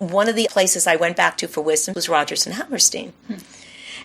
One of the places I went back to for wisdom was Rodgers and Hammerstein.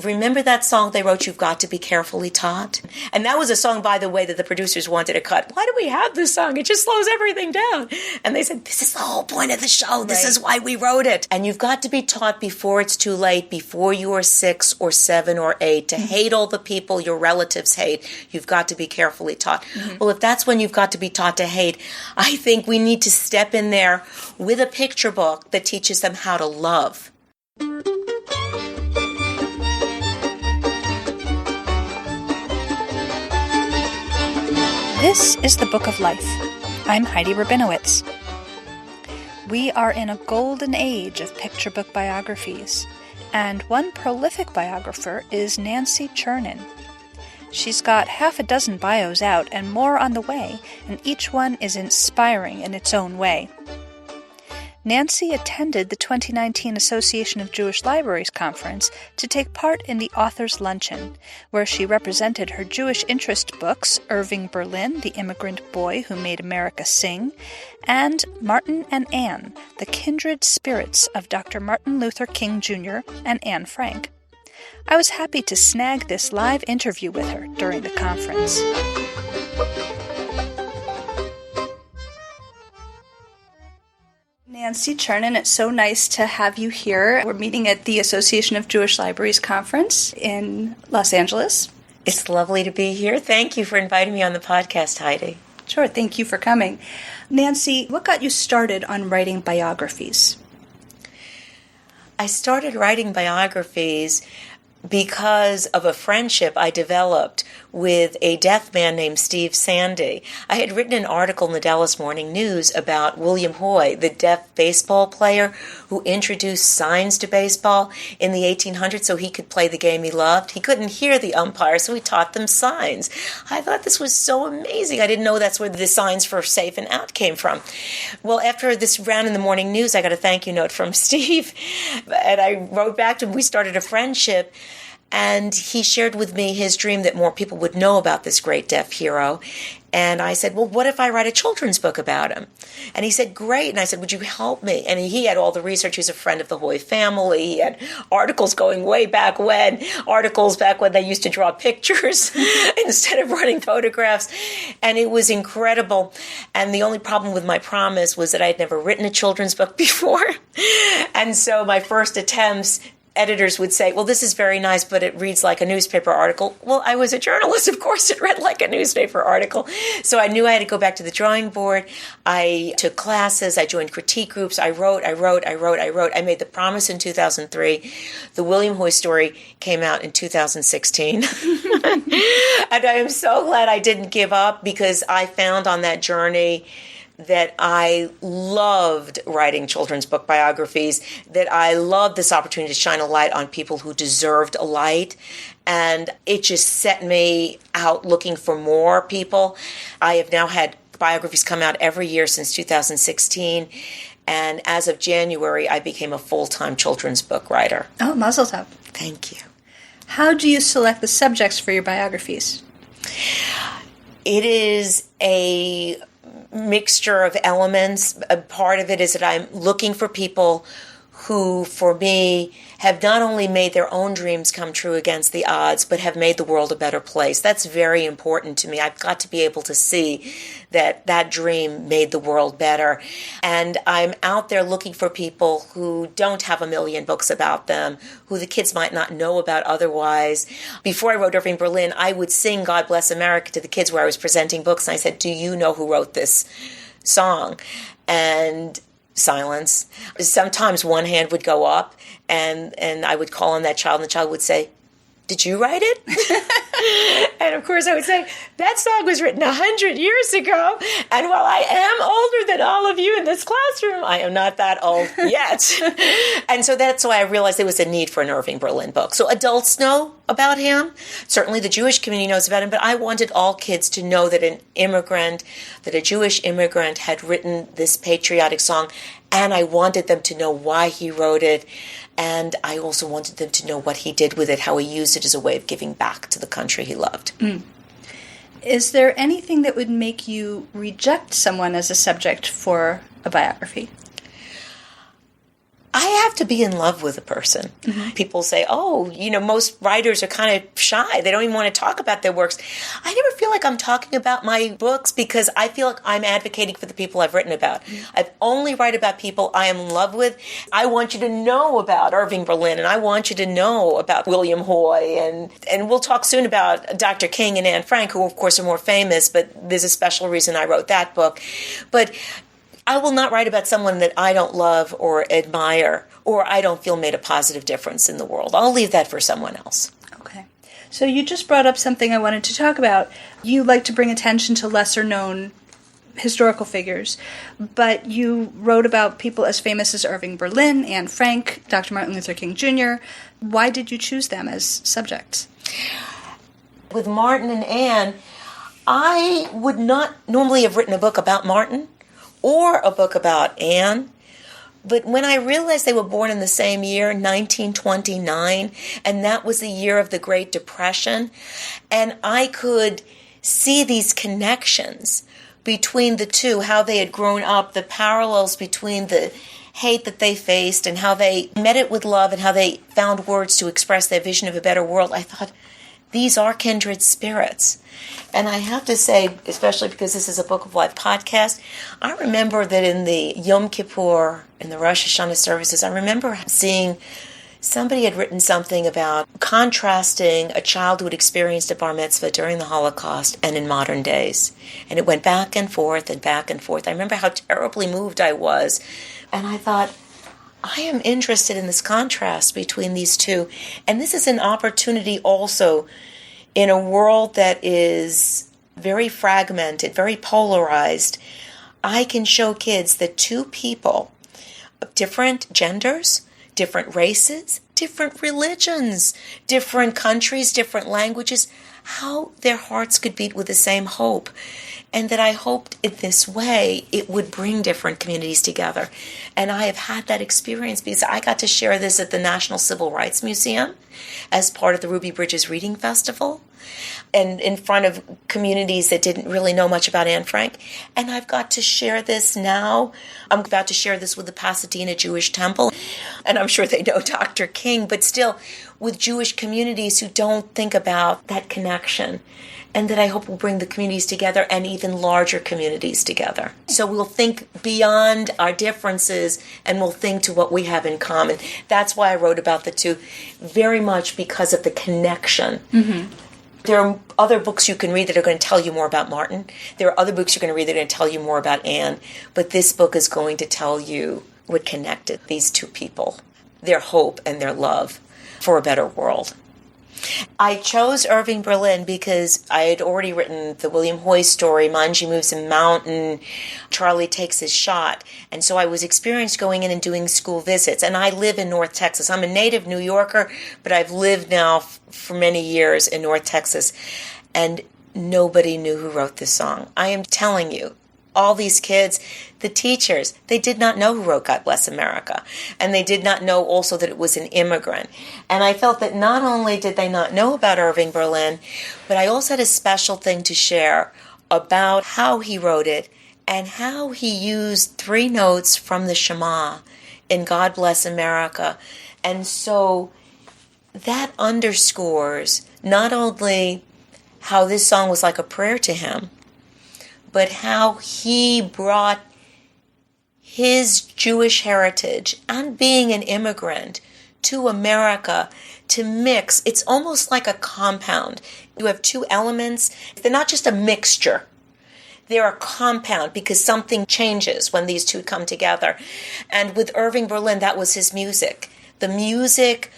Remember that song they wrote, You've Got to Be Carefully Taught? And that was a song, by the way, that the producers wanted to cut. Why do we have this song? It just slows everything down. And they said, this is the whole point of the show. This is why we wrote it. And you've got to be taught before it's too late, before you are 6 or 7 or 8, to hate all the people your relatives hate. You've got to be carefully taught. Well, if that's when you've got to be taught to hate, I think we need to step in there with a picture book that teaches them how to love. This is the Book of Life. I'm Heidi Rabinowitz. We are in a golden age of picture book biographies, and one prolific biographer is Nancy Chernin. She's got half a dozen bios out and more on the way, and each one is inspiring in its own way. Nancy attended the 2019 Association of Jewish Libraries conference to take part in the Authors' Luncheon, where she represented her Jewish interest books, Irving Berlin, The Immigrant Boy Who Made America Sing, and Martin and Anne, The Kindred Spirits of Dr. Martin Luther King Jr. and Anne Frank. I was happy to snag this live interview with her during the conference. Nancy Chernin, it's so nice to have you here. We're meeting at the Association of Jewish Libraries conference in Los Angeles. It's lovely to be here. Thank you for inviting me on the podcast, Heidi. Sure, thank you for coming. Nancy, what got you started on writing biographies? I started writing biographies because of a friendship I developed with a deaf man named Steve Sandy. I had written an article in the Dallas Morning News about William Hoy, the deaf baseball player who introduced signs to baseball in the 1800s so he could play the game he loved. He couldn't hear the umpire, so he taught them signs. I thought this was so amazing. I didn't know that's where the signs for safe and out came from. Well, after this ran in the Morning News, I got a thank you note from Steve, and I wrote back to him. We started a friendship. And he shared with me his dream that more people would know about this great deaf hero. And I said, well, what if I write a children's book about him? And he said, great. And I said, would you help me? And he had all the research. He's a friend of the Hoy family. He had articles going way back when, articles back when they used to draw pictures instead of running photographs. And it was incredible. And the only problem with my promise was that I had never written a children's book before. And so my first attempts, editors would say, well, this is very nice, but it reads like a newspaper article. Well, I was a journalist. Of course, it read like a newspaper article. So I knew I had to go back to the drawing board. I took classes. I joined critique groups. I wrote. I made the promise in 2003. The William Hoy story came out in 2016. And I am so glad I didn't give up, because I found on that journey that I loved writing children's book biographies, that I loved this opportunity to shine a light on people who deserved a light. And it just set me out looking for more people. I have now had biographies come out every year since 2016. And as of January, I became a full-time children's book writer. Oh, mazel tov. Thank you. How do you select the subjects for your biographies? It is a mixture of elements. A part of it is that I'm looking for people who, for me, have not only made their own dreams come true against the odds, but have made the world a better place. That's very important to me. I've got to be able to see that that dream made the world better. And I'm out there looking for people who don't have a million books about them, who the kids might not know about otherwise. Before I wrote Irving Berlin, I would sing God Bless America to the kids where I was presenting books, and I said, do you know who wrote this song? And silence. Sometimes one hand would go up, and I would call on that child, and the child would say, did you write it? And of course I would say, that song was written 100 years ago, and while I am older than all of you in this classroom, I am not that old yet. And so that's why I realized there was a need for an Irving Berlin book. So adults know about him. Certainly the Jewish community knows about him, but I wanted all kids to know that a Jewish immigrant had written this patriotic song, and I wanted them to know why he wrote it. And I also wanted them to know what he did with it, how he used it as a way of giving back to the country he loved. Mm. Is there anything that would make you reject someone as a subject for a biography? have to be in love with a person. Mm-hmm. People say, oh, most writers are kind of shy. They don't even want to talk about their works. I never feel like I'm talking about my books because I feel like I'm advocating for the people I've written about. Mm-hmm. I only write about people I am in love with. I want you to know about Irving Berlin, and I want you to know about William Hoy, and we'll talk soon about Dr. King and Anne Frank, who of course are more famous, but there's a special reason I wrote that book. But I will not write about someone that I don't love or admire or I don't feel made a positive difference in the world. I'll leave that for someone else. Okay. So you just brought up something I wanted to talk about. You like to bring attention to lesser-known historical figures, but you wrote about people as famous as Irving Berlin, Anne Frank, Dr. Martin Luther King Jr. Why did you choose them as subjects? With Martin and Anne, I would not normally have written a book about Martin or a book about Anne. But when I realized they were born in the same year, 1929, and that was the year of the Great Depression, and I could see these connections between the two, how they had grown up, the parallels between the hate that they faced and how they met it with love and how they found words to express their vision of a better world, I thought, these are kindred spirits. And I have to say, especially because this is a Book of Life podcast, I remember that in the Yom Kippur, in the Rosh Hashanah services, I remember seeing somebody had written something about contrasting a child who had experienced a bar mitzvah during the Holocaust and in modern days. And it went back and forth and back and forth. I remember how terribly moved I was. And I thought, I am interested in this contrast between these two. And this is an opportunity also in a world that is very fragmented, very polarized. I can show kids that two people of different genders, different races, different religions, different countries, different languages, how their hearts could beat with the same hope. And that I hoped in this way it would bring different communities together. And I have had that experience because I got to share this at the National Civil Rights Museum as part of the Ruby Bridges Reading Festival and in front of communities that didn't really know much about Anne Frank. And I've got to share this now. I'm about to share this with the Pasadena Jewish Temple. And I'm sure they know Dr. King, but still with Jewish communities who don't think about that connection. And that I hope will bring the communities together and even larger communities together. So we'll think beyond our differences and we'll think to what we have in common. That's why I wrote about the two, very much because of the connection. Mm-hmm. There are other books you can read that are going to tell you more about Martin. There are other books you're going to read that are going to tell you more about Anne. But this book is going to tell you what connected these two people, their hope and their love for a better world. I chose Irving Berlin because I had already written the William Hoy story, Manji Moves a Mountain, Charlie Takes His Shot. And so I was experienced going in and doing school visits. And I live in North Texas. I'm a native New Yorker, but I've lived now for many years in North Texas. And nobody knew who wrote this song. I am telling you, all these kids, the teachers, they did not know who wrote God Bless America. And they did not know also that it was an immigrant. And I felt that not only did they not know about Irving Berlin, but I also had a special thing to share about how he wrote it and how he used 3 notes from the Shema in God Bless America. And so that underscores not only how this song was like a prayer to him, but how he brought his Jewish heritage and being an immigrant to America to mix. It's almost like a compound. You have 2 elements. They're not just a mixture. They're a compound because something changes when these 2 come together. And with Irving Berlin, that was his music. The music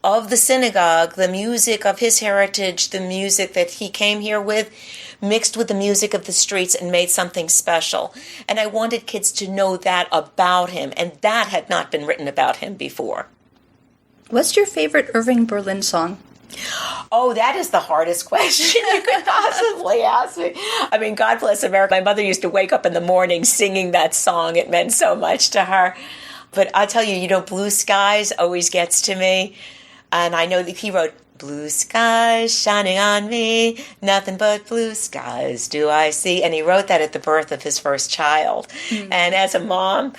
of the synagogue, the music of his heritage, the music that he came here with, mixed with the music of the streets and made something special. And I wanted kids to know that about him, and that had not been written about him before. What's your favorite Irving Berlin song? Oh, that is the hardest question you could possibly ask me. I mean, God Bless America. My mother used to wake up in the morning singing that song. It meant so much to her. But I'll tell you, Blue Skies always gets to me. And I know that he wrote, blue skies shining on me, nothing but blue skies do I see. And he wrote that at the birth of his first child. Mm. And as a mom,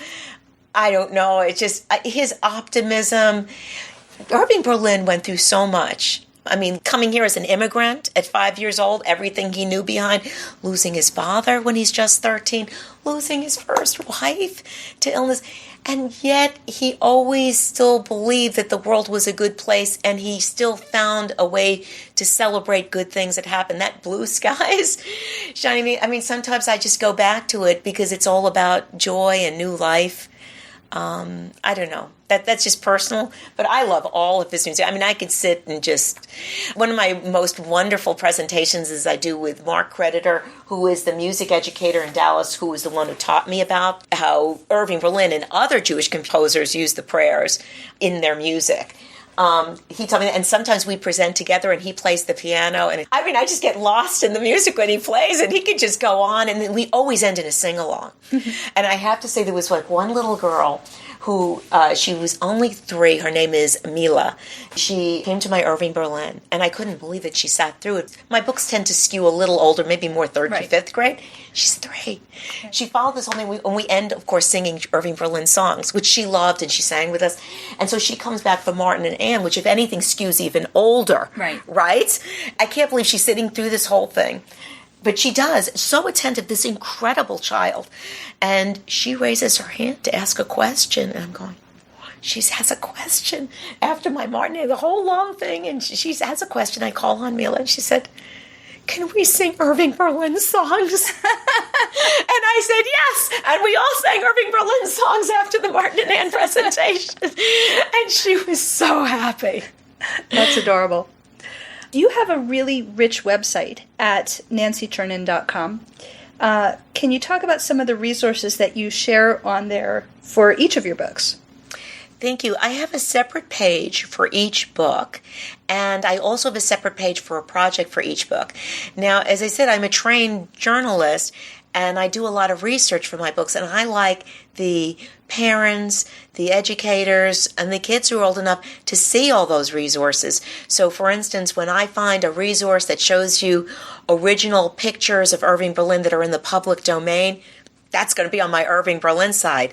I don't know. It's just his optimism. Irving Berlin went through so much. I mean, coming here as an immigrant at 5 years old, everything he knew behind, losing his father when he's just 13, losing his first wife to illness. And yet he always still believed that the world was a good place, and he still found a way to celebrate good things that happen. That blue skies shining. I mean, sometimes I just go back to it because it's all about joy and new life. I don't know. That's just personal, but I love all of his music. I mean, I could sit and just... One of my most wonderful presentations is I do with Mark Creditor, who is the music educator in Dallas, who was the one who taught me about how Irving Berlin and other Jewish composers use the prayers in their music. He told me that, and sometimes we present together and he plays the piano, and I mean, I just get lost in the music when he plays, and he could just go on, and we always end in a sing-along. And I have to say, there was like one little girl who, she was only 3, her name is Mila. She came to my Irving Berlin, and I couldn't believe that she sat through it. My books tend to skew a little older, maybe more 3rd to 5th grade. She's 3. Okay. She followed this whole thing, and we end, of course, singing Irving Berlin songs, which she loved, and she sang with us. And so she comes back from Martin and Anne, which, if anything, skews even older. Right? I can't believe she's sitting through this whole thing. But she does. So attentive, this incredible child. And she raises her hand to ask a question. And I'm going, she has a question after my Martin, the whole long thing. And she has a question. I call on Mila, and she said, can we sing Irving Berlin songs? And I said, yes. And we all sang Irving Berlin songs after the Martin and Anne presentation. And she was so happy. That's adorable. You have a really rich website at nancychernin.com. Can you talk about some of the resources that you share on there for each of your books? Thank you. I have a separate page for each book, and I also have a separate page for a project for each book. Now, as I said, I'm a trained journalist, and I do a lot of research for my books, and I like the parents, the educators, and the kids who are old enough to see all those resources. So, for instance, when I find a resource that shows you original pictures of Irving Berlin that are in the public domain, that's going to be on my Irving Berlin side.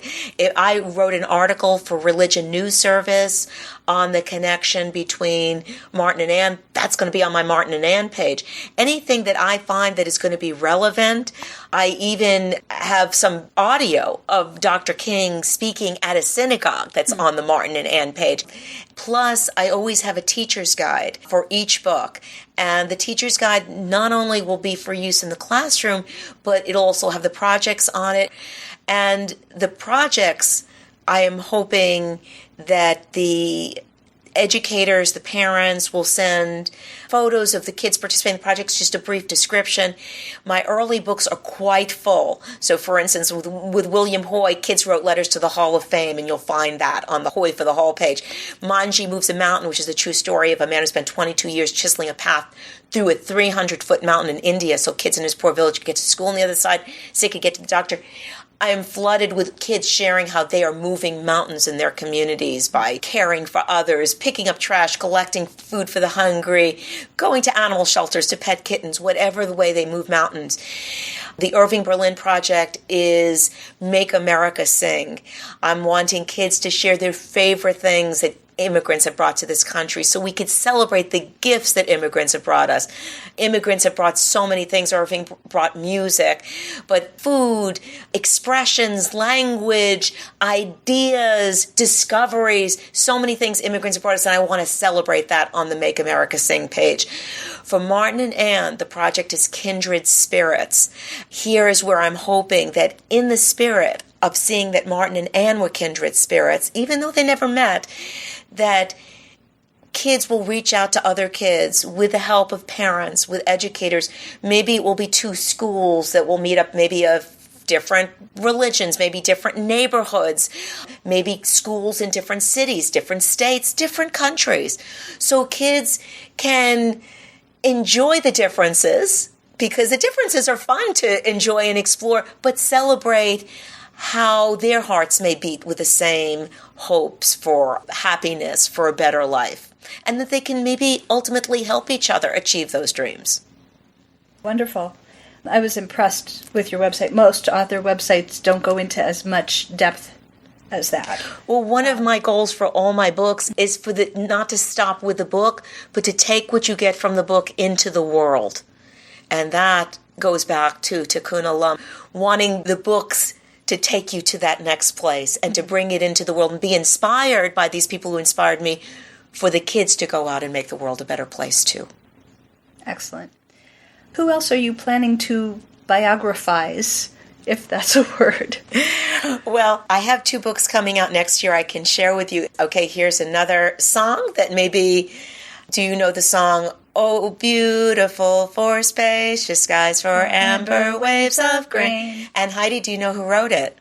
I wrote an article for Religion News Service on the connection between Martin and Anne. That's going to be on my Martin and Anne page. Anything that I find that is going to be relevant. I even have some audio of Dr. King speaking at a synagogue that's on the Martin and Anne page. Plus, I always have a teacher's guide for each book. And the teacher's guide not only will be for use in the classroom, but it'll also have the projects on it. And the projects, I am hoping that the educators, the parents will send photos of the kids participating in the projects, just a brief description. My early books are quite full. So, for instance, with William Hoy, kids wrote letters to the Hall of Fame, and you'll find that on the Hoy for the Hall page. Manji Moves a Mountain, which is a true story of a man who spent 22 years chiseling a path through a 300-foot mountain in India so kids in his poor village could get to school on the other side, so they could get to the doctor. I am flooded with kids sharing how they are moving mountains in their communities by caring for others, picking up trash, collecting food for the hungry, going to animal shelters to pet kittens, whatever the way they move mountains. The Irving Berlin Project is Make America Sing. I'm wanting kids to share their favorite things that immigrants have brought to this country so we could celebrate the gifts that immigrants have brought us. Immigrants have brought so many things. Irving brought music, but food, expressions, language, ideas, discoveries, so many things immigrants have brought us, and I want to celebrate that on the Make America Sing page. For Martin and Anne, the project is Kindred Spirits. Here is where I'm hoping that in the spirit of seeing that Martin and Anne were kindred spirits, even though they never met, that kids will reach out to other kids with the help of parents, with educators. Maybe it will be 2 schools that will meet up, maybe of different religions, maybe different neighborhoods, maybe schools in different cities, different states, different countries. So kids can enjoy the differences, because the differences are fun to enjoy and explore, but celebrate how their hearts may beat with the same hopes for happiness, for a better life, and that they can maybe ultimately help each other achieve those dreams. Wonderful. I was impressed with your website. Most author websites don't go into as much depth as that. Well, one of my goals for all my books is for not to stop with the book, but to take what you get from the book into the world. And that goes back to Tikkun Olam, wanting the books to take you to that next place and to bring it into the world and be inspired by these people who inspired me, for the kids to go out and make the world a better place too. Excellent. Who else are you planning to biographize, if that's a word? Well, I have 2 books coming out next year I can share with you. Okay, here's another song that maybe, do you know the song, Oh, beautiful for spacious skies, for amber waves of grain? And Heidi, do you know who wrote it?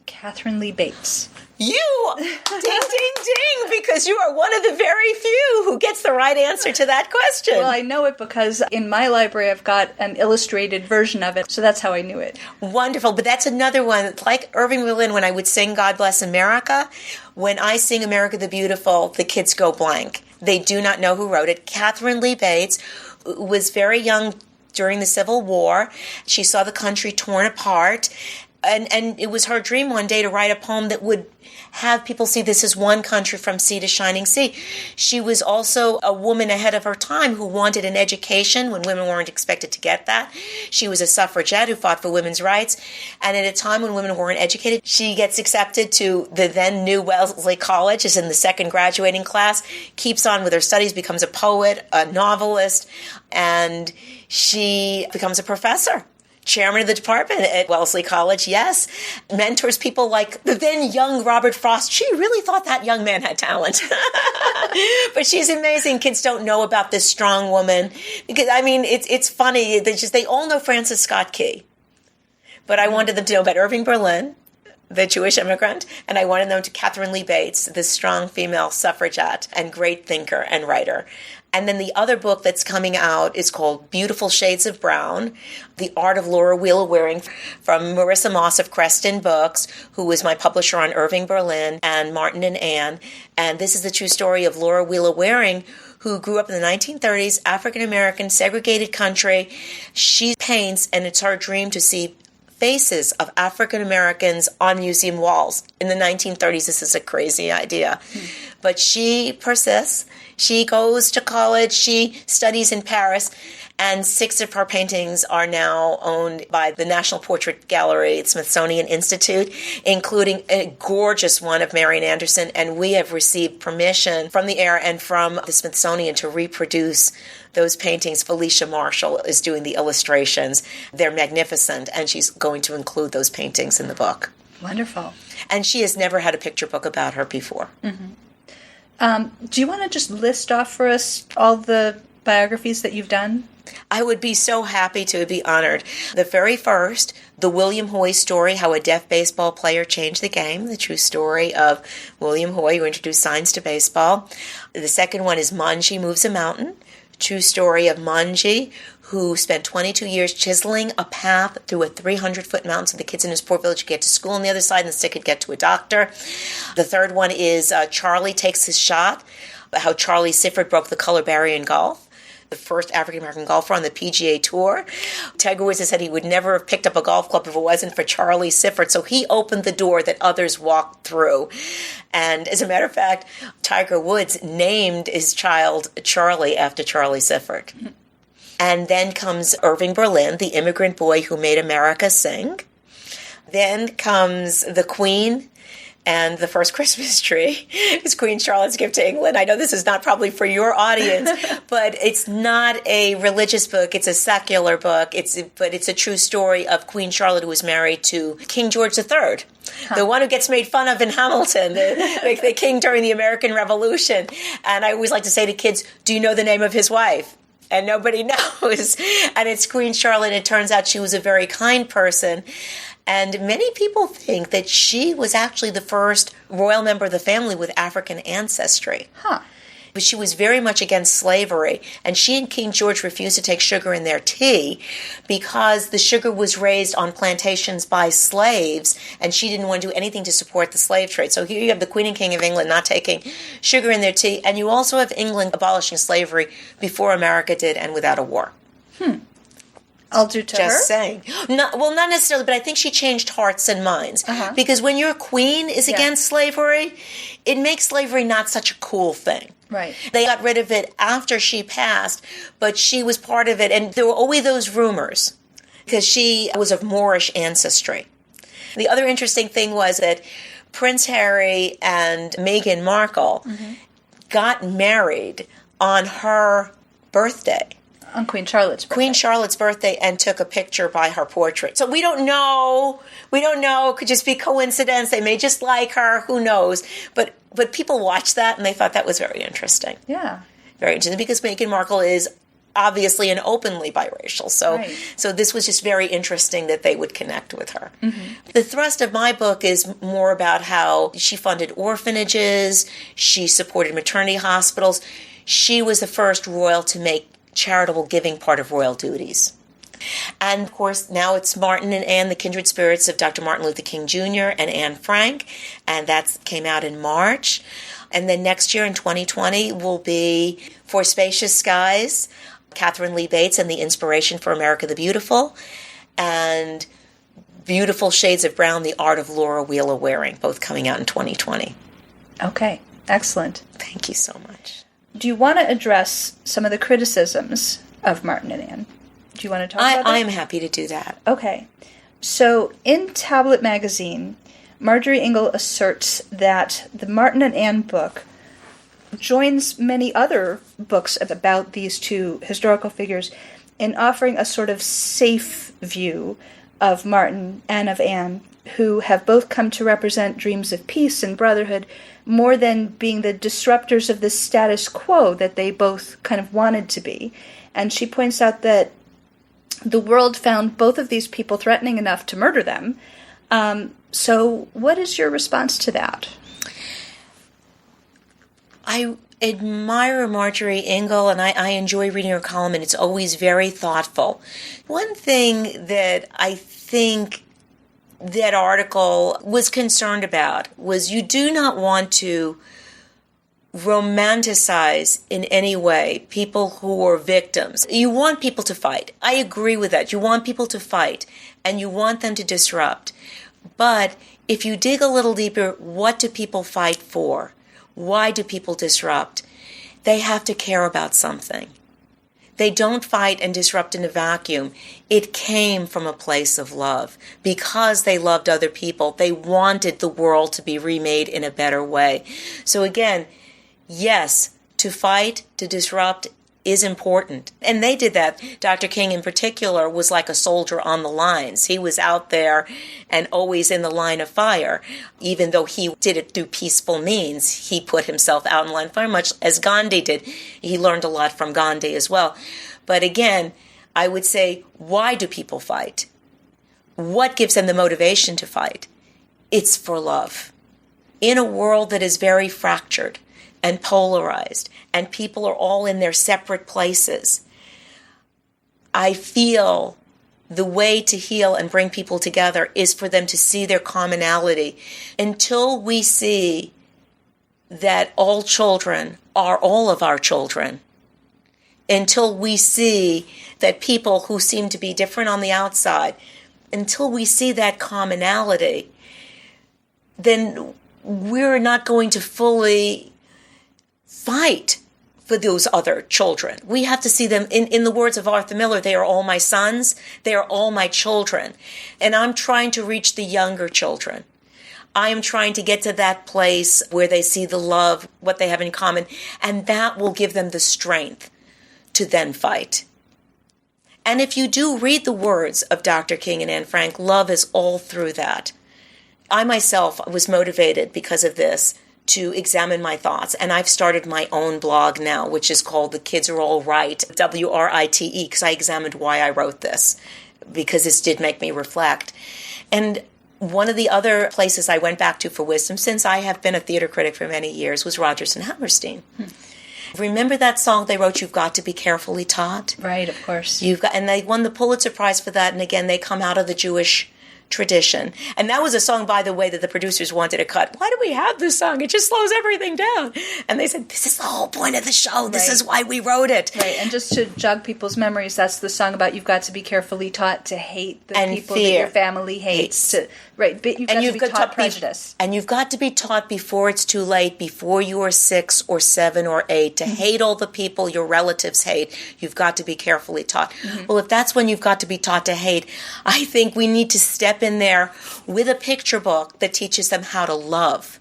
Catherine Lee Bates. You! Ding, ding, ding! Because you are one of the very few who gets the right answer to that question. Well, I know it because in my library I've got an illustrated version of it, so that's how I knew it. Wonderful, but that's another one. Like Irving Berlin, when I would sing God Bless America, when I sing America the Beautiful, the kids go blank. They do not know who wrote it. Catherine Lee Bates was very young during the Civil War. She saw the country torn apart, and it was her dream one day to write a poem that would have people see this as one country from sea to shining sea. She was also a woman ahead of her time who wanted an education when women weren't expected to get that. She was a suffragette who fought for women's rights. And at a time when women weren't educated, she gets accepted to the then new Wellesley College, is in the second graduating class, keeps on with her studies, becomes a poet, a novelist, and she becomes a professor. Chairman of the department at Wellesley College, yes. Mentors people like the then young Robert Frost. She really thought that young man had talent. But she's amazing. Kids don't know about this strong woman. Because, I mean, it's funny. They all know Francis Scott Key. But I wanted them to know about Irving Berlin, the Jewish immigrant, and I wanted them to Catherine Lee Bates, this strong female suffragette and great thinker and writer. And then the other book that's coming out is called Beautiful Shades of Brown, The Art of Laura Wheeler Waring, from Marissa Moss of Creston Books, who was my publisher on Irving Berlin and Martin and Anne. And this is the true story of Laura Wheeler Waring, who grew up in the 1930s, African-American, segregated country. She paints, and it's her dream to see faces of African Americans on museum walls. In the 1930s, this is a crazy idea. But she persists. She goes to college. She studies in Paris. And 6 of her paintings are now owned by the National Portrait Gallery at Smithsonian Institute, including a gorgeous one of Marian Anderson. And we have received permission from the air and from the Smithsonian to reproduce those paintings. Felicia Marshall is doing the illustrations. They're magnificent, and she's going to include those paintings in the book. Wonderful. And she has never had a picture book about her before. Mm-hmm. Do you want to just list off for us all the biographies that you've done? I would be so happy to be honored. The very first, the William Hoy story, How a Deaf Baseball Player Changed the Game, the true story of William Hoy, who introduced science to baseball. The second one is Manji Moves a Mountain, true story of Manji, who spent 22 years chiseling a path through a 300-foot mountain so the kids in his poor village could get to school on the other side and the stick could get to a doctor. The third one is Charlie Takes His Shot, how Charlie Sifford broke the color barrier in golf, the first African-American golfer on the PGA Tour. Tiger Woods has said he would never have picked up a golf club if it wasn't for Charlie Sifford, so he opened the door that others walked through. And as a matter of fact, Tiger Woods named his child Charlie after Charlie Sifford. And then comes Irving Berlin, the immigrant boy who made America sing. Then comes the Queen and the first Christmas tree. It's Queen Charlotte's gift to England. I know this is not probably for your audience, but it's not a religious book. It's a secular book. But it's a true story of Queen Charlotte, who was married to King George III. The one who gets made fun of in Hamilton, the king during the American Revolution. And I always like to say to kids, do you know the name of his wife? And nobody knows. And it's Queen Charlotte. It turns out she was a very kind person. And many people think that she was actually the first royal member of the family with African ancestry. But she was very much against slavery. And she and King George refused to take sugar in their tea because the sugar was raised on plantations by slaves, and she didn't want to do anything to support the slave trade. So here you have the Queen and King of England not taking sugar in their tea, and you also have England abolishing slavery before America did and without a war. I'll do to her? Just saying. Not necessarily, but I think she changed hearts and minds. Because when your queen is against slavery, it makes slavery not such a cool thing. Right. They got rid of it after she passed, but she was part of it. And there were always those rumors because she was of Moorish ancestry. The other interesting thing was that Prince Harry and Meghan Markle got married on her birthday. On Queen Charlotte's birthday. Queen Charlotte's birthday, and took a picture by her portrait. So we don't know. It could just be coincidence. They may just like her. Who knows? But people watched that, and they thought that was very interesting. Yeah. Very interesting, because Meghan Markle is obviously and openly biracial. So this was just very interesting that they would connect with her. The thrust of my book is more about how she funded orphanages. She supported maternity hospitals. She was the first royal to make charitable giving part of royal duties. And of course, now it's Martin and Anne, the kindred spirits of Dr. Martin Luther King Jr. and Anne Frank, and that came out in March. And then next year in 2020 will be For Spacious Skies, Catherine Lee Bates and the Inspiration for America the Beautiful, and Beautiful Shades of Brown, The Art of Laura Wheeler Waring, both coming out in 2020. Okay, excellent. Thank you so much. Do you want to address some of the criticisms of Martin and Anne? Do you want to talk about that? I am happy to do that. Okay. So in Tablet Magazine, Marjorie Engel asserts that the Martin and Anne book joins many other books about these two historical figures in offering a sort of safe view of Martin and of Anne, who have both come to represent dreams of peace and brotherhood more than being the disruptors of the status quo that they both kind of wanted to be. And she points out that the world found both of these people threatening enough to murder them. So what is your response to that? I admire Marjorie Engel, and I enjoy reading her column, and it's always very thoughtful. One thing that I think that article was concerned about was you do not want to romanticize in any way people who are victims. You want people to fight. I agree with that. You want people to fight, and you want them to disrupt. But if you dig a little deeper, what do people fight for? Why do people disrupt? They have to care about something. They don't fight and disrupt in a vacuum. It came from a place of love. Because they loved other people, they wanted the world to be remade in a better way. So again, yes, to fight, to disrupt is important. And they did that. Dr. King in particular was like a soldier on the lines. He was out there and always in the line of fire. Even though he did it through peaceful means, he put himself out in line of fire, much as Gandhi did. He learned a lot from Gandhi as well. But again, I would say, why do people fight? What gives them the motivation to fight? It's for love. In a world that is very fractured and polarized, and people are all in their separate places, I feel the way to heal and bring people together is for them to see their commonality. Until we see that all children are all of our children, until we see that people who seem to be different on the outside, until we see that commonality, then we're not going to fully fight for those other children. We have to see them, in the words of Arthur Miller, they are all my sons, they are all my children. And I'm trying to reach the younger children. I am trying to get to that place where they see the love, what they have in common, and that will give them the strength to then fight. And if you do read the words of Dr. King and Anne Frank, love is all through that. I myself was motivated because of this to examine my thoughts. And I've started my own blog now, which is called The Kids Are All Right, WRITE, because I examined why I wrote this, because this did make me reflect. And one of the other places I went back to for wisdom, since I have been a theater critic for many years, was Rodgers and Hammerstein. Remember that song they wrote, You've Got to Be Carefully Taught? Right, of course. And they won the Pulitzer Prize for that. And again, they come out of the Jewish tradition. And that was a song, by the way, that the producers wanted to cut. Why do we have this song? It just slows everything down. And they said, this is the whole point of the show. This is why we wrote it. Right, and just to jog people's memories, that's the song about you've got to be carefully taught to hate the people that your family hates. Right, but you've got to be taught prejudice. And you've got to be taught before it's too late, before you are 6 or 7 or 8, to hate all the people your relatives hate. You've got to be carefully taught. Well, if that's when you've got to be taught to hate, I think we need to step in there with a picture book that teaches them how to love,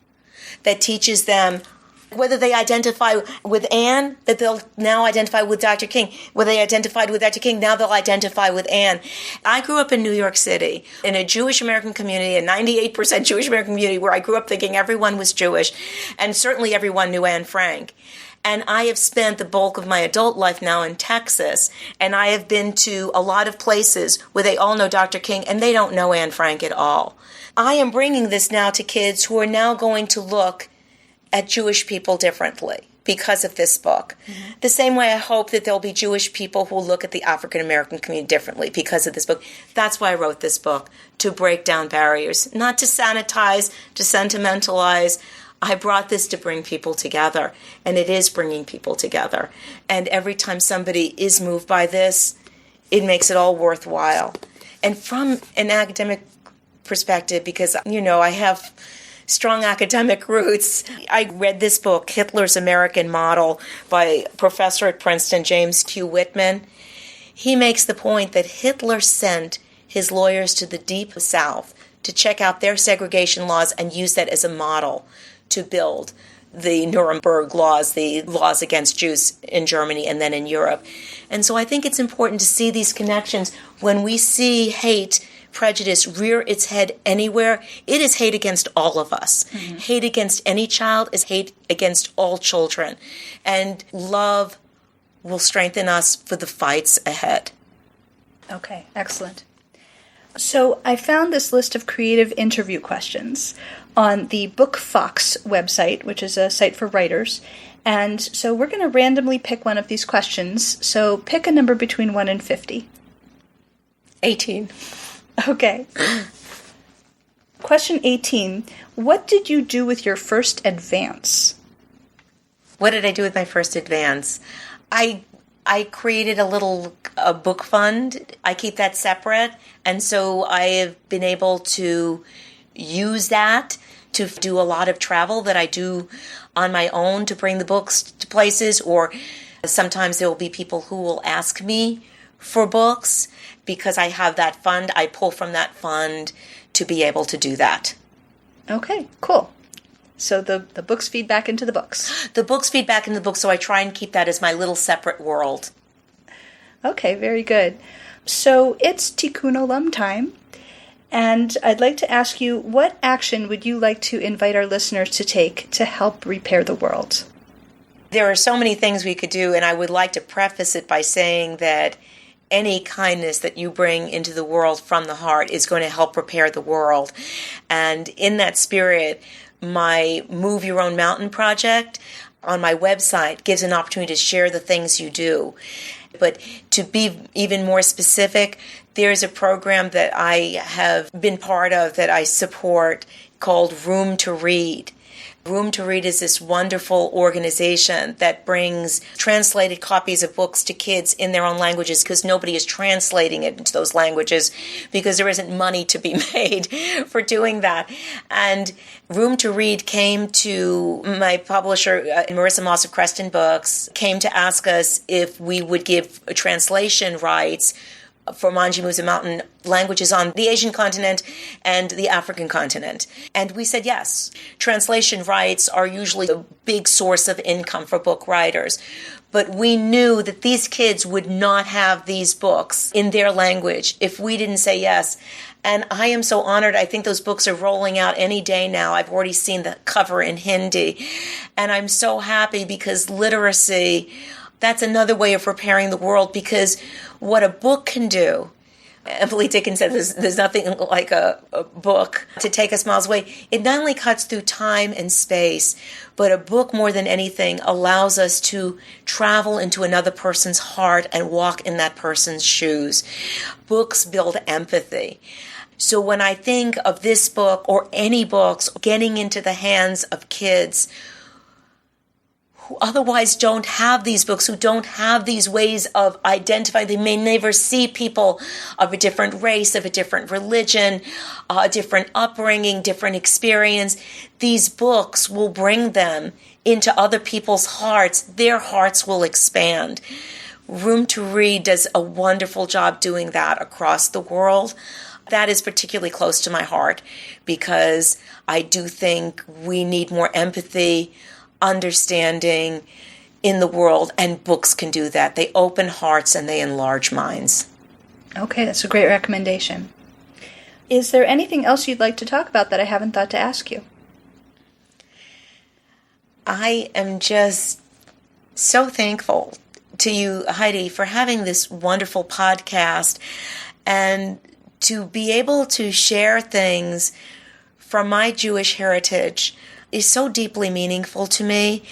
that teaches them whether they identify with Anne, that they'll now identify with Dr. King. Whether they identified with Dr. King, now they'll identify with Anne. I grew up in New York City in a Jewish American community, a 98% Jewish American community where I grew up thinking everyone was Jewish, and certainly everyone knew Anne Frank. And I have spent the bulk of my adult life now in Texas, and I have been to a lot of places where they all know Dr. King, and they don't know Anne Frank at all. I am bringing this now to kids who are now going to look at Jewish people differently because of this book. The same way I hope that there'll be Jewish people who will look at the African American community differently because of this book. That's why I wrote this book, to break down barriers, not to sanitize, to sentimentalize. I brought this to bring people together, and it is bringing people together. And every time somebody is moved by this, it makes it all worthwhile. And from an academic perspective, because, I have strong academic roots, I read this book, Hitler's American Model, by professor at Princeton, James Q. Whitman. He makes the point that Hitler sent his lawyers to the Deep South to check out their segregation laws and use that as a model to build the Nuremberg laws, the laws against Jews in Germany and then in Europe. And so I think it's important to see these connections. When we see hate, prejudice rear its head anywhere, it is hate against all of us. Hate against any child is hate against all children. And love will strengthen us for the fights ahead. Okay, excellent. So I found this list of creative interview questions on the BookFox website, which is a site for writers. And so we're going to randomly pick one of these questions. So pick a number between 1 and 50. 18. Okay. Question 18. What did you do with your first advance? What did I do with my first advance? I created a book fund. I keep that separate. And so I have been able to use that to do a lot of travel that I do on my own to bring the books to places, or sometimes there will be people who will ask me for books. Because I have that fund, I pull from that fund to be able to do that. Okay, cool. So the books feed back into the books. The books feed back into the books, so I try and keep that as my little separate world. Okay, very good. So it's Tikkun Olam time, and I'd like to ask you, what action would you like to invite our listeners to take to help repair the world? There are so many things we could do, and I would like to preface it by saying that any kindness that you bring into the world from the heart is going to help repair the world. And in that spirit, my Move Your Own Mountain project on my website gives an opportunity to share the things you do. But to be even more specific, there's a program that I have been part of that I support called Room to Read. Room to Read is this wonderful organization that brings translated copies of books to kids in their own languages, because nobody is translating it into those languages because there isn't money to be made for doing that. And Room to Read came to my publisher, Marissa Moss of Creston Books, came to ask us if we would give translation rights for Manji Moves a Mountain languages on the Asian continent and the African continent. And we said yes. Translation rights are usually a big source of income for book writers. But we knew that these kids would not have these books in their language if we didn't say yes. And I am so honored. I think those books are rolling out any day now. I've already seen the cover in Hindi. And I'm so happy because literacy, that's another way of repairing the world, because what a book can do, Emily Dickinson said there's nothing like a book to take us miles away. It not only cuts through time and space, but a book more than anything allows us to travel into another person's heart and walk in that person's shoes. Books build empathy. So when I think of this book or any books getting into the hands of kids who otherwise don't have these books, who don't have these ways of identifying, they may never see people of a different race, of a different religion, a different upbringing, different experience, these books will bring them into other people's hearts. Their hearts will expand. Room to Read does a wonderful job doing that across the world. That is particularly close to my heart because I do think we need more empathy, understanding in the world, and books can do that. They open hearts and they enlarge minds. Okay, that's a great recommendation. Is there anything else you'd like to talk about that I haven't thought to ask you? I am just so thankful to you, Heidi, for having this wonderful podcast and to be able to share things from my Jewish heritage is so deeply meaningful to me.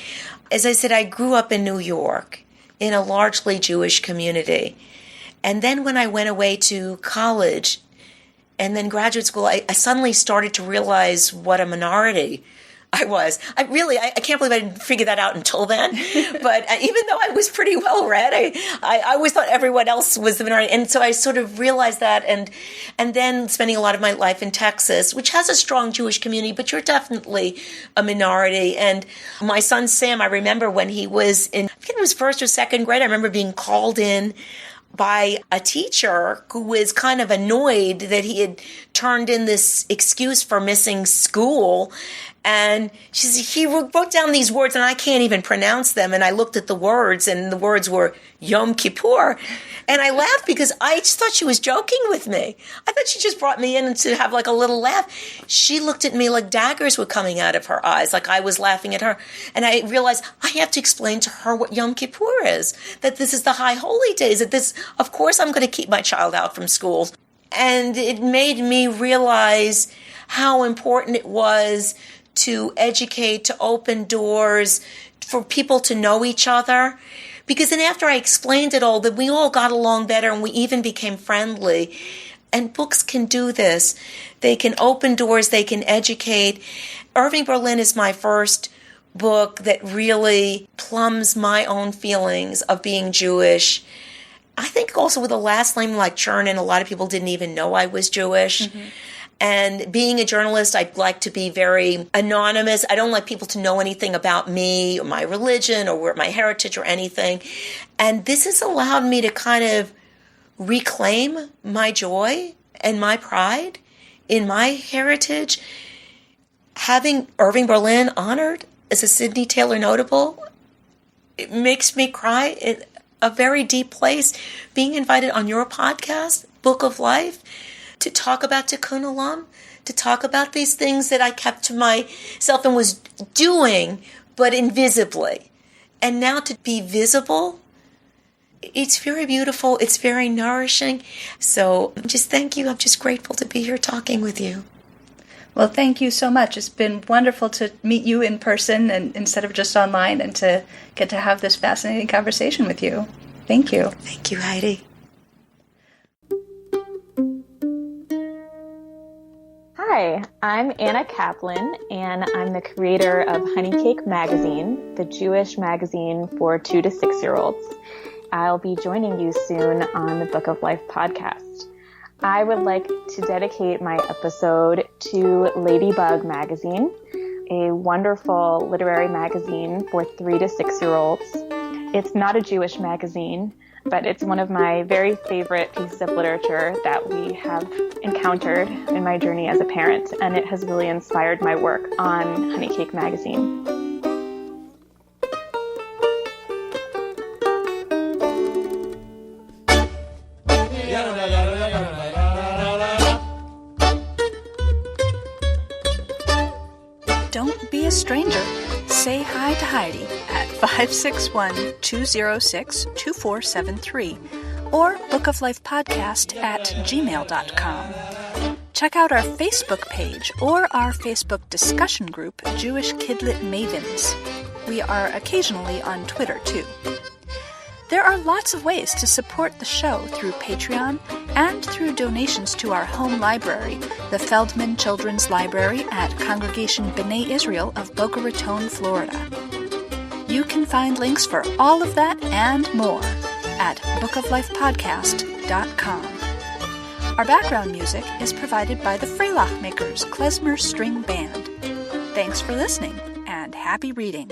As I said, I grew up in New York in a largely Jewish community. And then when I went away to college and then graduate school, I suddenly started to realize what a minority I was. I can't believe I didn't figure that out until then. But even though I was pretty well read, I always thought everyone else was the minority. And so I sort of realized that. And then spending a lot of my life in Texas, which has a strong Jewish community, but you're definitely a minority. And my son, Sam, I remember when he was in, I think it was first or second grade, I remember being called in by a teacher who was kind of annoyed that he had turned in this excuse for missing school. And she said, he wrote down these words and I can't even pronounce them. And I looked at the words and the words were Yom Kippur. And I laughed because I just thought she was joking with me. I thought she just brought me in to have like a little laugh. She looked at me like daggers were coming out of her eyes, like I was laughing at her. And I realized I have to explain to her what Yom Kippur is, that this is the high holy days, that this, of course I'm going to keep my child out from school. And it made me realize how important it was to educate, to open doors, for people to know each other. Because then after I explained it all, that we all got along better and we even became friendly. And books can do this. They can open doors, they can educate. Irving Berlin is my first book that really plumbs my own feelings of being Jewish. I think also with the last name like Chernin, a lot of people didn't even know I was Jewish. Mm-hmm. And being a journalist, I'd like to be very anonymous. I don't like people to know anything about me or my religion or my heritage or anything. And this has allowed me to kind of reclaim my joy and my pride in my heritage. Having Irving Berlin honored as a Sidney Taylor Notable, it makes me cry in a very deep place. Being invited on your podcast, Book of Life, to talk about Tikkun Olam, to talk about these things that I kept to myself and was doing, but invisibly. And now to be visible, it's very beautiful. It's very nourishing. So just thank you. I'm just grateful to be here talking with you. Well, thank you so much. It's been wonderful to meet you in person and instead of just online and to get to have this fascinating conversation with you. Thank you. Thank you, Heidi. Hi, I'm Anna Kaplan, and I'm the creator of Honey Cake Magazine, the Jewish magazine for 2 to 6-year-olds. I'll be joining you soon on the Book of Life podcast. I would like to dedicate my episode to Ladybug Magazine, a wonderful literary magazine for 3 to 6-year-olds. It's not a Jewish magazine, but it's one of my very favorite pieces of literature that we have encountered in my journey as a parent, and it has really inspired my work on Honey Cake Magazine. Don't be a stranger. Say hi to Heidi at 561-206-2473 or bookoflifepodcast@gmail.com. Check out our Facebook page or our Facebook discussion group, Jewish Kidlit Mavens. We are occasionally on Twitter, too. There are lots of ways to support the show through Patreon and through donations to our home library, the Feldman Children's Library at Congregation B'nai Israel of Boca Raton, Florida. You can find links for all of that and more at bookoflifepodcast.com. Our background music is provided by the Freilach Makers Klezmer String Band. Thanks for listening, and happy reading!